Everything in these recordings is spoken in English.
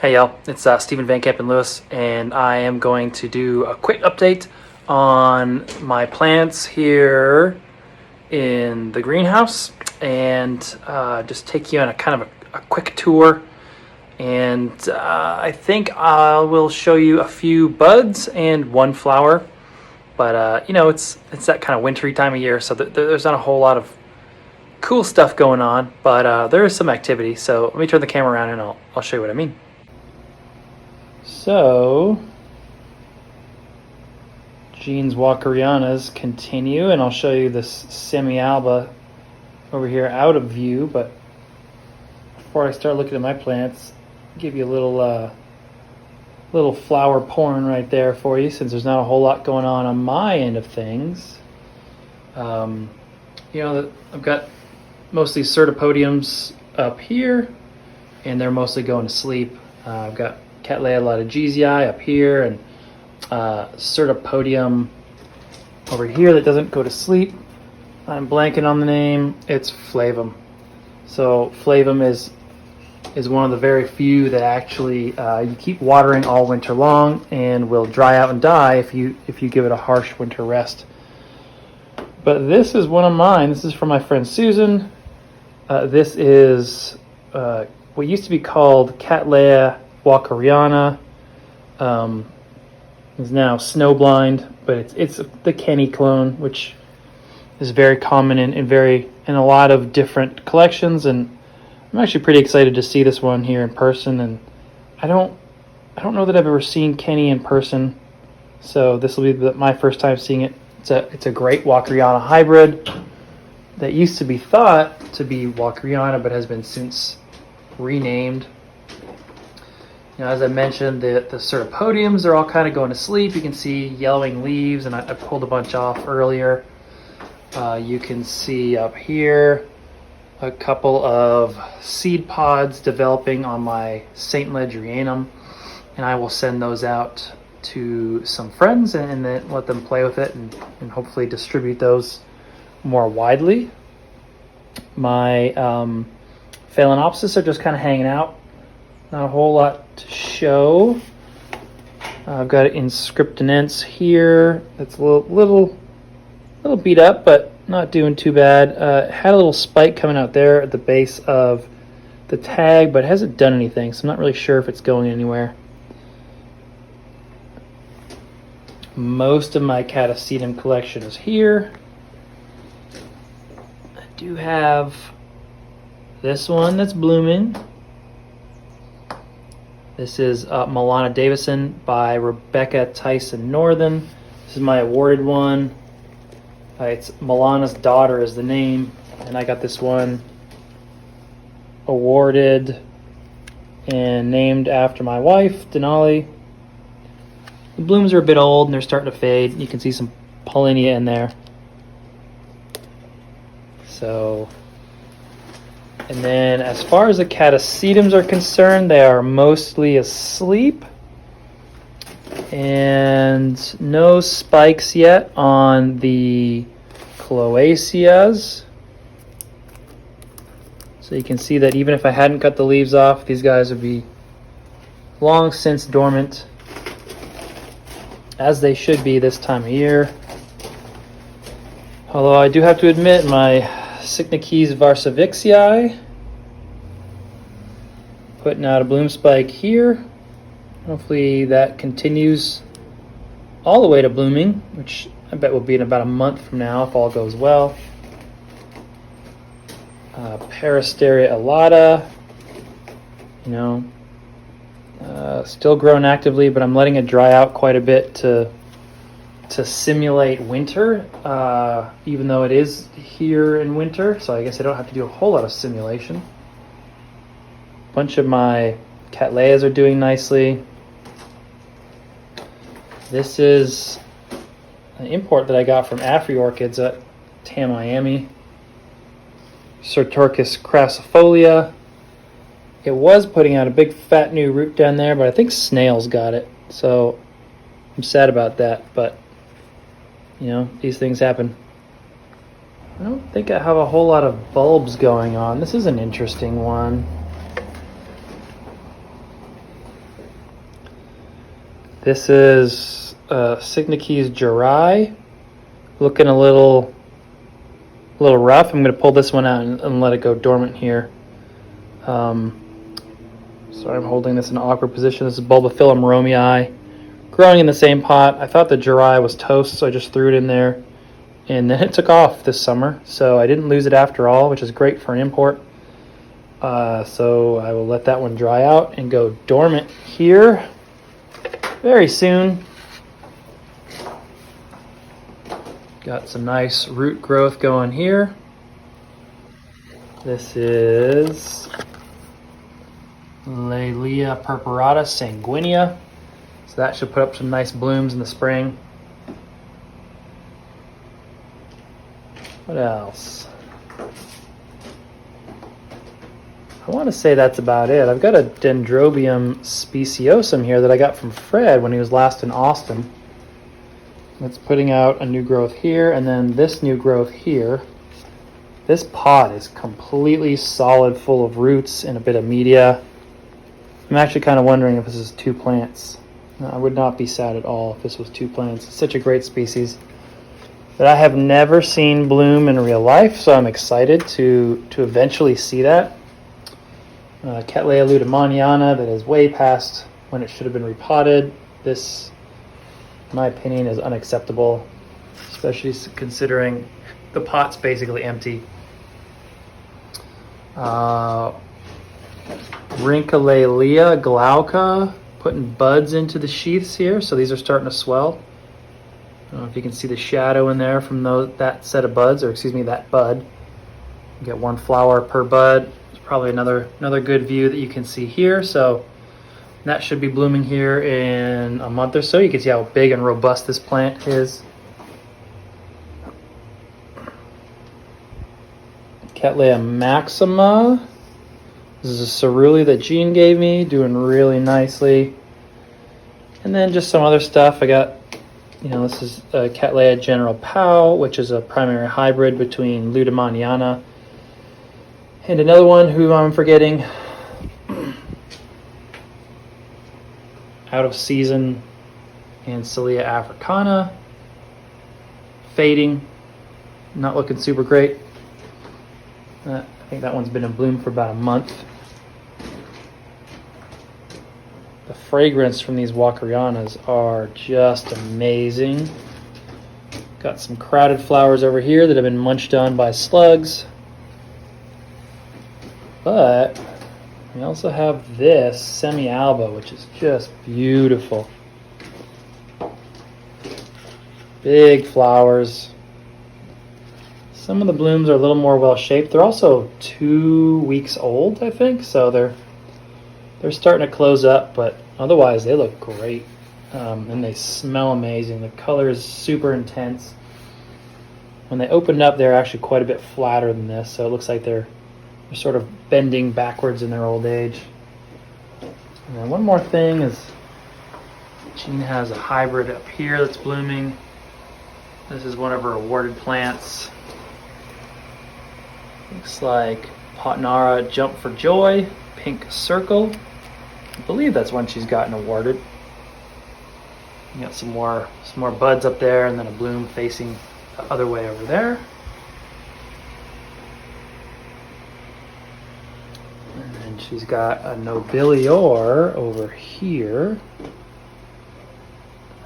Hey y'all, it's Stephen Van Kampen-Lewis, and I am going to do a quick update on my plants here in the greenhouse, and just take you on a kind of a quick tour. And I think I will show you a few buds and one flower, but you know, it's that kind of wintry time of year, so there's not a whole lot of cool stuff going on, but there is some activity. So let me turn the camera around and I'll show you what I mean. So, Jean's walkerianas continue, and I'll show you this semi-alba over here out of view. But before I start looking at my plants, I'll give you a little flower porn right there for you, since there's not a whole lot going on my end of things. You know, I've got mostly certipodiums up here, and they're mostly going to sleep. I've got Cattleyas lattigii up here, and certipodium over here that doesn't go to sleep. I'm blanking on the name. It's flavum. So flavum is one of the very few that actually you keep watering all winter long and will dry out and die if you give it a harsh winter rest. But this is one of mine. This is from my friend Susan. This is what used to be called Cattleyas walkeriana. Is now snowblind, but it's the Kenny clone, which is very common in a lot of different collections, and I'm actually pretty excited to see this one here in person. And I don't know that I've ever seen Kenny in person, so this will be my first time seeing it. It's a great walkeriana hybrid that used to be thought to be walkeriana, but has been since renamed. You know, as I mentioned, the certipodiums are all kind of going to sleep. You can see yellowing leaves, and I pulled a bunch off earlier. You can see up here a couple of seed pods developing on my St. Ledgerianum, and I will send those out to some friends and then let them play with it and hopefully distribute those more widely. My Phalaenopsis are just kind of hanging out. Not a whole lot to show. I've got an Inscriptinense here that's a little beat up, but not doing too bad. Had a little spike coming out there at the base of the tag, but it hasn't done anything, so I'm not really sure if it's going anywhere. Most of my Catasetum collection is here. I do have this one that's blooming. This is Milana Davison by Rebecca Tyson Northern. This is my awarded one. It's Milana's Daughter is the name, and I got this one awarded and named after my wife, Denali. The blooms are a bit old and they're starting to fade. You can see some Paulinia in there. So, and then as far as the Catasetums are concerned, they are mostly asleep. And no spikes yet on the Cloacias. So you can see that even if I hadn't cut the leaves off, these guys would be long since dormant, as they should be this time of year. Although I do have to admit, my Cycnoches varsavixii putting out a bloom spike here. Hopefully that continues all the way to blooming, which I bet will be in about a month from now if all goes well. Peristeria alata, you know, still growing actively, but I'm letting it dry out quite a bit to simulate winter, even though it is here in winter, so I guess I don't have to do a whole lot of simulation. A bunch of my Cattleyas are doing nicely. This is an import that I got from Afri Orchids at Tamiami. Sertorchis crassifolia. It was putting out a big fat new root down there, but I think snails got it, so I'm sad about that, but you know, these things happen. I don't think I have a whole lot of bulbs going on. This is an interesting one. This is Signake's Jirai, looking a little rough. I'm going to pull this one out and let it go dormant here. Sorry, I'm holding this in an awkward position. This is Bulbophyllum romei, growing in the same pot. I thought the Jirai was toast, so I just threw it in there, and then it took off this summer. So I didn't lose it after all, which is great for an import. So I will let that one dry out and go dormant here very soon. Got some nice root growth going here. This is Laelia purpurata sanguinea. So that should put up some nice blooms in the spring. What else? I want to say that's about it. I've got a Dendrobium speciosum here that I got from Fred when he was last in Austin. It's putting out a new growth here, and then this new growth here. This pot is completely solid, full of roots and a bit of media. I'm actually kind of wondering if this is 2 plants. I would not be sad at all if this was 2 plants. It's such a great species that I have never seen bloom in real life, so I'm excited to eventually see that. Cattleyas ludemaniana that is way past when it should have been repotted. This, in my opinion, is unacceptable, especially considering the pot's basically empty. Rhyncholaelia glauca, putting buds into the sheaths here, so these are starting to swell. I don't know if you can see the shadow in there from that set of buds, or excuse me, that bud. You get 1 flower per bud. Probably another good view that you can see here. So that should be blooming here in a month or so. You can see how big and robust this plant is. Cattleya maxima. This is a cerulea that Jean gave me, doing really nicely. And then just some other stuff. I got, this is Cattleya general Pau, which is a primary hybrid between ludemaniana and another one who I'm forgetting. Out of season, Ancilla africana. Fading, not looking super great. I think that one's been in bloom for about a month. The fragrance from these walkerianas are just amazing. Got some crowded flowers over here that have been munched on by slugs. But we also have this semi-alba, which is just beautiful. Big flowers. Some of the blooms are a little more well-shaped. They're also 2 weeks old, I think, so they're starting to close up, but otherwise they look great. And they smell amazing. The color is super intense. When they opened up, they're actually quite a bit flatter than this, so it looks like they're sort of bending backwards in their old age. And then one more thing is Jean has a hybrid up here that's blooming. This is one of her awarded plants. Looks like Potnara Jump for Joy, Pink Circle. I believe that's one she's gotten awarded. You got some more buds up there, and then a bloom facing the other way over there. And she's got a nobilior over here.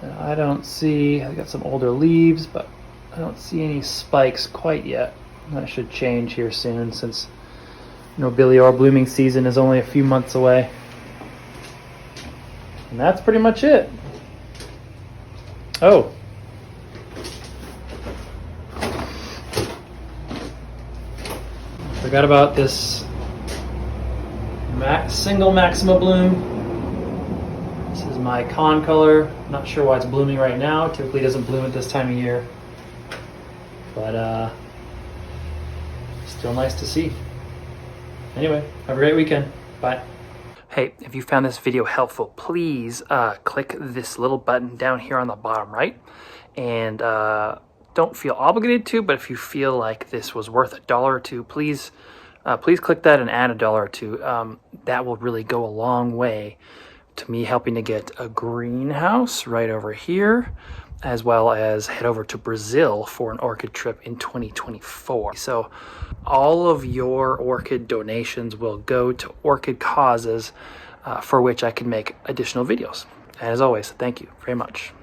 And I don't see, I've got some older leaves, but I don't see any spikes quite yet. That should change here soon, since nobilior blooming season is only a few months away. And that's pretty much it. Oh. Forgot about this single maxima bloom. This is my con color. Not sure why it's blooming right now. Typically doesn't bloom at this time of year. But still nice to see. Anyway, have a great weekend. Bye. Hey, if you found this video helpful, please click this little button down here on the bottom right. And don't feel obligated to, but if you feel like this was worth $1 or $2, please click that and add $1 or $2. That will really go a long way to me helping to get a greenhouse right over here, as well as head over to Brazil for an orchid trip in 2024. So all of your orchid donations will go to orchid causes for which I can make additional videos. And as always, thank you very much.